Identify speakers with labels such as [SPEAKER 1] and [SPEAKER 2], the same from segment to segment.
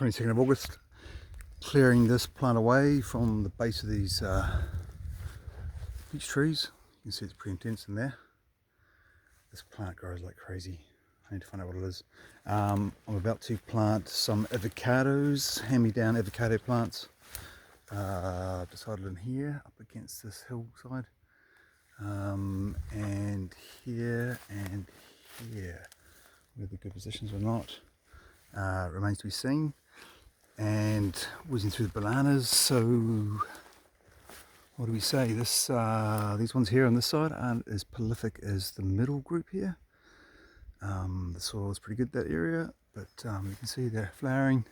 [SPEAKER 1] 22nd of August, clearing this plant away from the base of these beech trees. You can see it's pretty intense in there. This plant grows like crazy. I need to find out what it is. I'm about to plant some avocados, hand-me-down avocado plants. Decided in here, up against this hillside. And here and here. Whether good positions or not remains to be seen. And whizzing through the bananas, so what do we say? These ones here on this side aren't as prolific as the middle group here. The soil is pretty good that area, but you can see they're flowering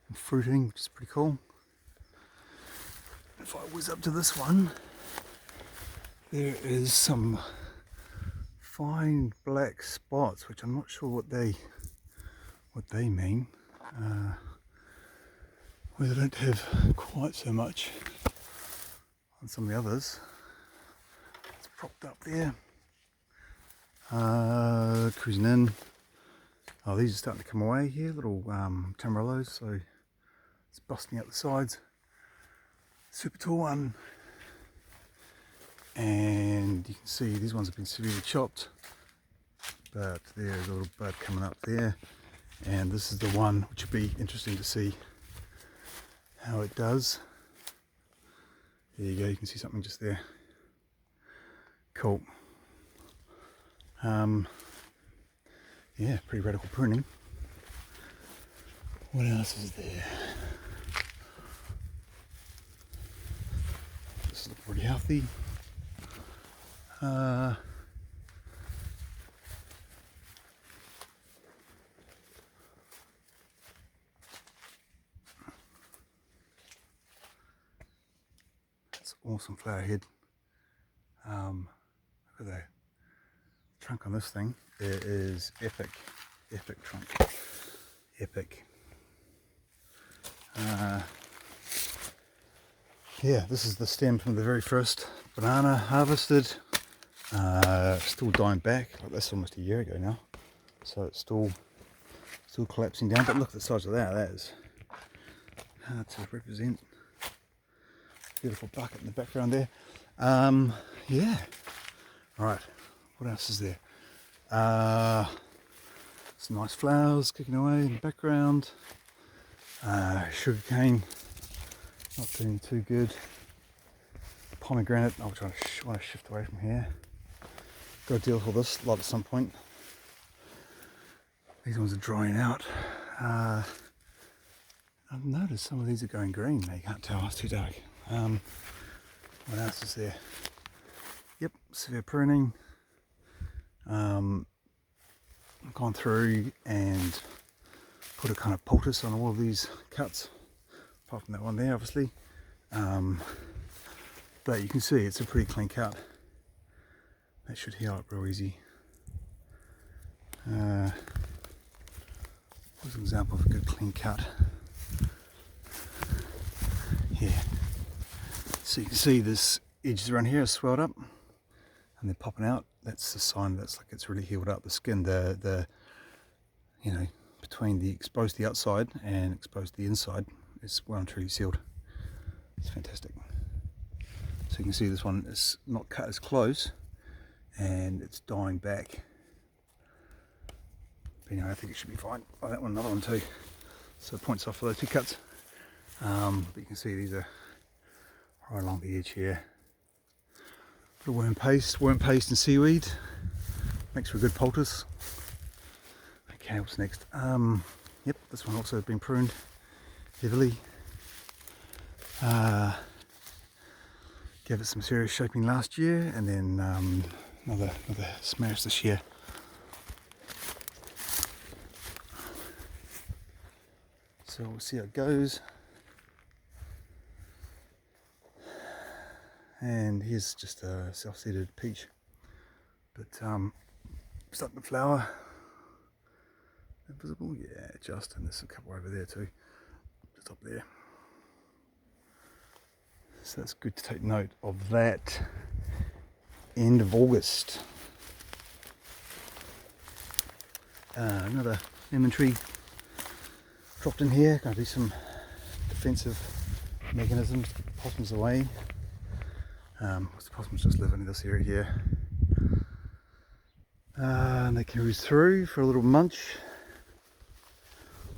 [SPEAKER 1] and fruiting, which is pretty cool. If I whiz up to this one, there is some fine black spots, which I'm not sure what they mean. Where they don't have quite so much on some of the others. It's propped up there. Cruising in. Oh, these are starting to come away here, little tamarillos, so it's busting out the sides. Super tall one. And you can see these ones have been severely chopped, but there's a little bud coming up there. And this is the one which would be interesting to see how it does. There you go, you can see something just there. Cool. Yeah, pretty radical pruning. What else is there? This looks pretty healthy. Awesome flower head. Look at the trunk on this thing. It is epic trunk. Epic. Yeah, this is the stem from the very first banana harvested. Still dying back. Like that's almost a year ago now. So it's still collapsing down. But look at the size of that. That is hard to represent. Beautiful bucket in the background there. Yeah. Alright, what else is there? Some nice flowers kicking away in the background. Sugar cane, not doing too good. Pomegranate, I want to shift away from here. Got to deal with all this lot at some point. These ones are drying out. I've noticed some of these are going green. You can't tell, it's too dark. What else is there? Yep, severe pruning. I've gone through and put a kind of poultice on all of these cuts, apart from that one there obviously. But you can see it's a pretty clean cut. That should heal up real easy. Here's an example of a good clean cut. Here. So you can see this edges around here are swelled up and they're popping out. That's the sign that's like it's really healed up. The skin, the you know, between the exposed to the outside and exposed to the inside is well and truly sealed. It's fantastic. So you can see this one is not cut as close and it's dying back. But anyway, I think it should be fine. Oh, that one, another one too. So it points off for those two cuts. But you can see these are right along the edge here. Bit of worm paste and seaweed. Makes for a good poultice. Okay, what's next? Yep, this one also has been pruned heavily. Gave it some serious shaping last year and then another smash this year. So we'll see how it goes. And here's just a self-seeded peach, but starting to flower. Visible, yeah, just, and there's a couple over there too, just up there. So that's good to take note of that. End of August. Another lemon tree dropped in here. Going to do some defensive mechanisms to keep the possums away. The possums just live in this area here. And they can cruise through for a little munch.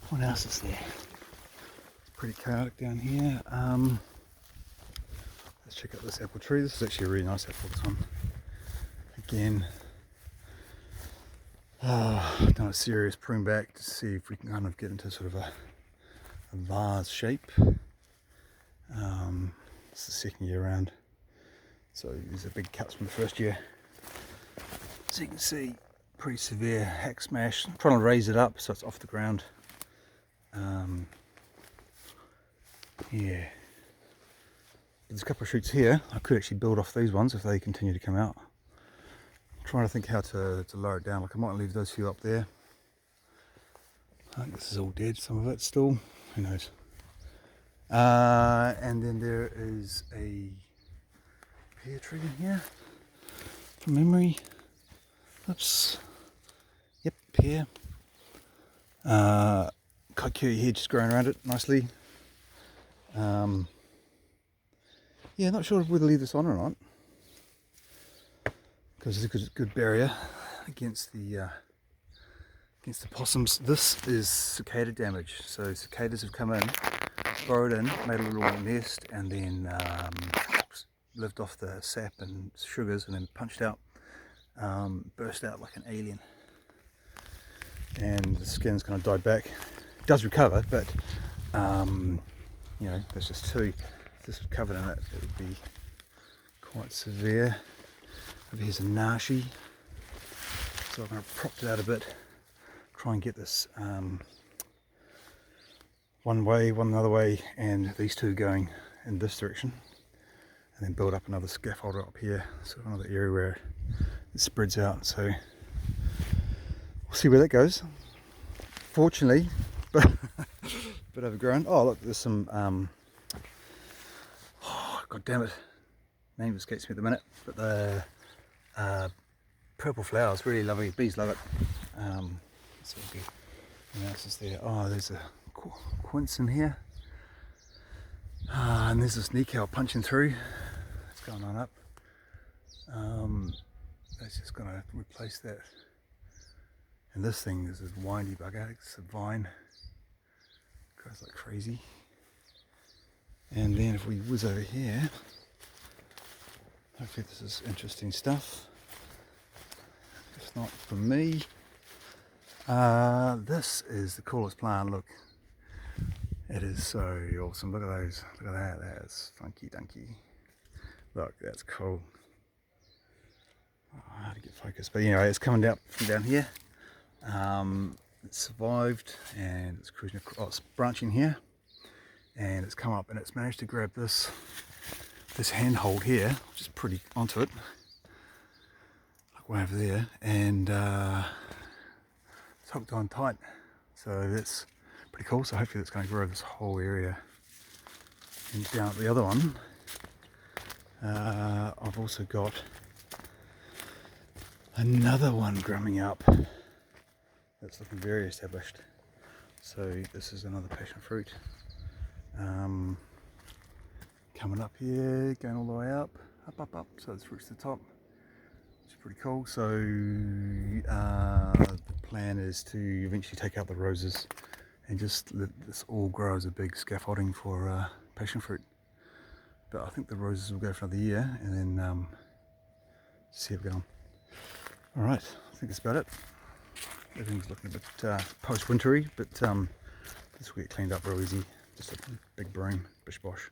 [SPEAKER 1] What else is there? It's pretty chaotic down here. Let's check out this apple tree. This is actually a really nice apple, this one. Again, I've done a serious prune back to see if we can kind of get into sort of a vase shape. It's the second year around, so these are big cuts from the first year. So you can see, pretty severe hack smash. I'm trying to raise it up so it's off the ground. Yeah. There's a couple of shoots here. I could actually build off these ones if they continue to come out. I'm trying to think how to lower it down. Like I might leave those few up there. I think this is all dead, some of it still. Who knows? And then there is a pear tree in here from memory. Oops. Yep, pear. Kaikuri hedge just growing around it nicely. Yeah, not sure whether to leave this on or not, because it's a good barrier against the possums. This is cicada damage, so cicadas have come in, burrowed in, made a little nest, and then lived off the sap and sugars, and then punched out, burst out like an alien, and the skin's kind of died back. It does recover, but you know, there's just two. If this was covered in it, it would be quite severe. Over here's a nashi, so I'm going to prop it out a bit, try and get this one way, one another way, and these two going in this direction, and then build up another scaffold up here, so another area where it spreads out. So we'll see where that goes. Fortunately, but a bit overgrown. Oh look, there's some god damn it, name escapes me at the minute, but the purple flowers, really lovely, bees love it. So it'll be, what else is there? Oh, there's a quince in here, and there's this nico punching through. It's going on up. That's just going to replace that. And this thing is this windy bugger. It's a vine, goes like crazy. And then if we whiz over here, hopefully this is interesting stuff. If not for me, this is the coolest plant. Look, it is so awesome. Look at those. Look at that. That's funky dunky. Look, that's cool. Oh, hard to get focused, but anyway, it's coming out from down here. It survived and it's cruising across. Oh, it's branching here, and it's come up and it's managed to grab this handhold here, which is pretty onto it, like way over there, and it's hooked on tight. So that's pretty cool. So hopefully that's going to grow this whole area. And down at the other one, I've also got another one growing up that's looking very established. So this is another passion fruit, coming up here, going all the way up, so it's reached the top, which is pretty cool. So the plan is to eventually take out the roses and just let this all grow as a big scaffolding for passion fruit. But I think the roses will go for another year, and then see how we go on. Alright, I think that's about it. Everything's looking a bit post-wintery, but this will get cleaned up real easy. Just a big broom, bish bosh.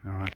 [SPEAKER 1] Alright.